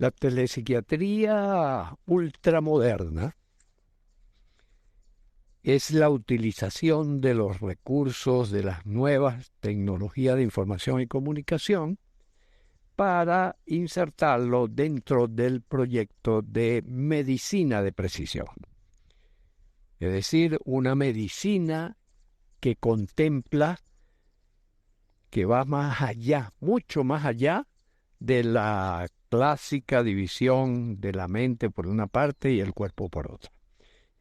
La telepsiquiatría ultramoderna es la utilización de los recursos de las nuevas tecnologías de información y comunicación para insertarlo dentro del proyecto de medicina de precisión. Es decir, una medicina que contempla, que va más allá, mucho más allá de la clásica división de la mente por una parte y el cuerpo por otra.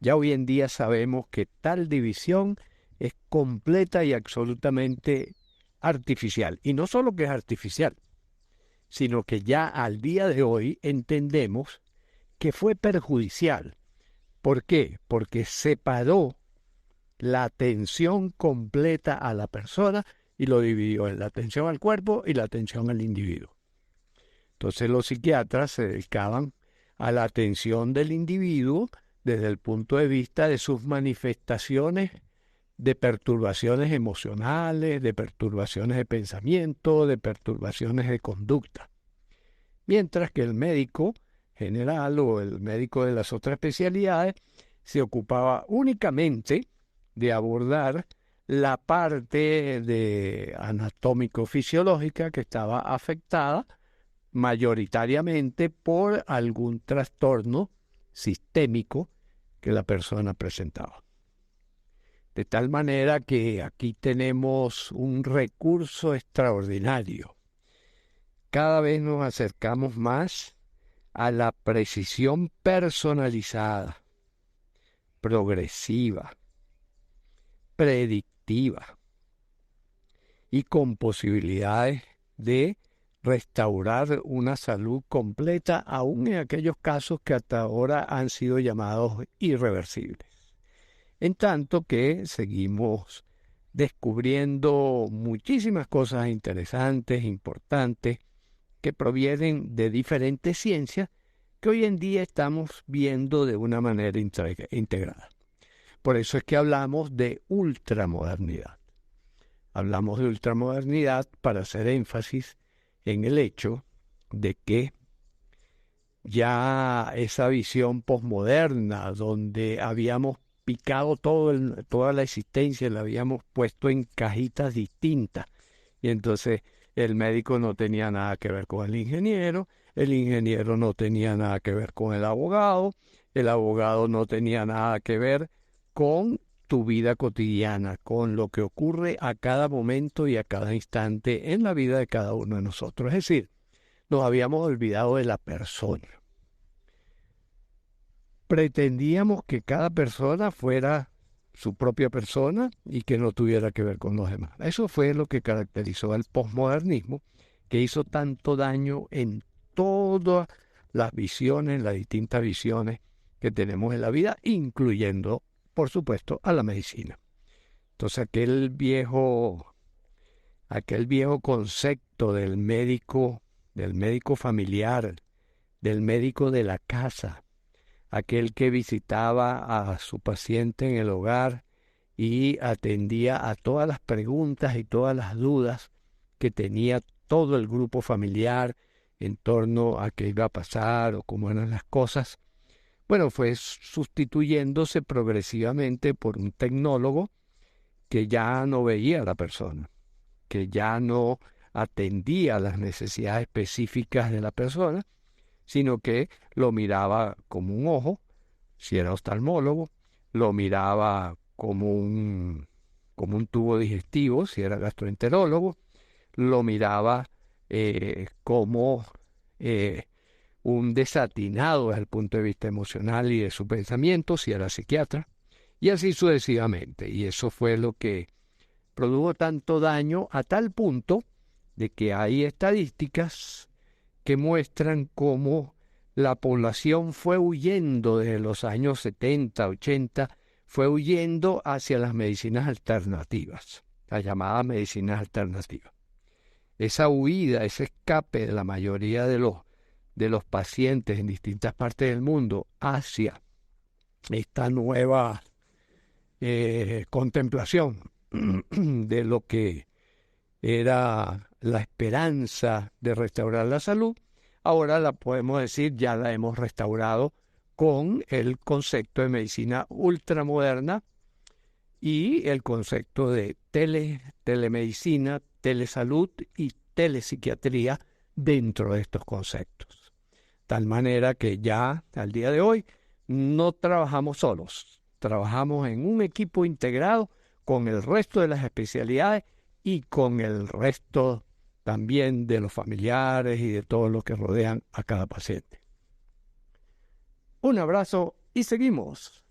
Ya hoy en día sabemos que tal división es completa y absolutamente artificial. Y no solo que es artificial, sino que ya al día de hoy entendemos que fue perjudicial. ¿Por qué? Porque separó la atención completa a la persona y lo dividió en la atención al cuerpo y la atención al individuo. Entonces los psiquiatras se dedicaban a la atención del individuo desde el punto de vista de sus manifestaciones de perturbaciones emocionales, de perturbaciones de pensamiento, de perturbaciones de conducta. Mientras que el médico general o el médico de las otras especialidades se ocupaba únicamente de abordar la parte de anatómico-fisiológica que estaba afectada mayoritariamente por algún trastorno sistémico que la persona presentaba. De tal manera que aquí tenemos un recurso extraordinario. Cada vez nos acercamos más a la precisión personalizada, progresiva, predictiva y con posibilidades de restaurar una salud completa, aun en aquellos casos que hasta ahora han sido llamados irreversibles. En tanto que seguimos descubriendo muchísimas cosas interesantes, importantes, que provienen de diferentes ciencias que hoy en día estamos viendo de una manera integrada. Por eso es que hablamos de ultramodernidad. Hablamos de ultramodernidad para hacer énfasis en el hecho de que ya esa visión posmoderna, donde habíamos picado toda la existencia, la habíamos puesto en cajitas distintas, y entonces el médico no tenía nada que ver con el ingeniero no tenía nada que ver con el abogado no tenía nada que ver con tu vida cotidiana, con lo que ocurre a cada momento y a cada instante en la vida de cada uno de nosotros. Es decir, nos habíamos olvidado de la persona. Pretendíamos que cada persona fuera su propia persona y que no tuviera que ver con los demás. Eso fue lo que caracterizó al posmodernismo, que hizo tanto daño en todas las visiones, las distintas visiones que tenemos en la vida, incluyendo, por supuesto, a la medicina. Entonces aquel viejo concepto del médico familiar, del médico de la casa, aquel que visitaba a su paciente en el hogar y atendía a todas las preguntas y todas las dudas que tenía todo el grupo familiar en torno a qué iba a pasar o cómo eran las cosas. Bueno, fue sustituyéndose progresivamente por un tecnólogo que ya no veía a la persona, que ya no atendía las necesidades específicas de la persona, sino que lo miraba como un ojo, si era oftalmólogo, lo miraba como un tubo digestivo, si era gastroenterólogo, lo miraba como un desatinado desde el punto de vista emocional y de su pensamiento, si era psiquiatra, y así sucesivamente. Y eso fue lo que produjo tanto daño a tal punto de que hay estadísticas que muestran cómo la población fue huyendo desde los años 70, 80, fue huyendo hacia las medicinas alternativas, las llamadas medicinas alternativas. Esa huida, ese escape de la mayoría de los pacientes en distintas partes del mundo hacia esta nueva contemplación de lo que era la esperanza de restaurar la salud, ahora la podemos decir, ya la hemos restaurado con el concepto de medicina ultramoderna y el concepto de telemedicina, telesalud y telepsiquiatría dentro de estos conceptos. Tal manera que ya al día de hoy no trabajamos solos, trabajamos en un equipo integrado con el resto de las especialidades y con el resto también de los familiares y de todos los que rodean a cada paciente. Un abrazo y seguimos.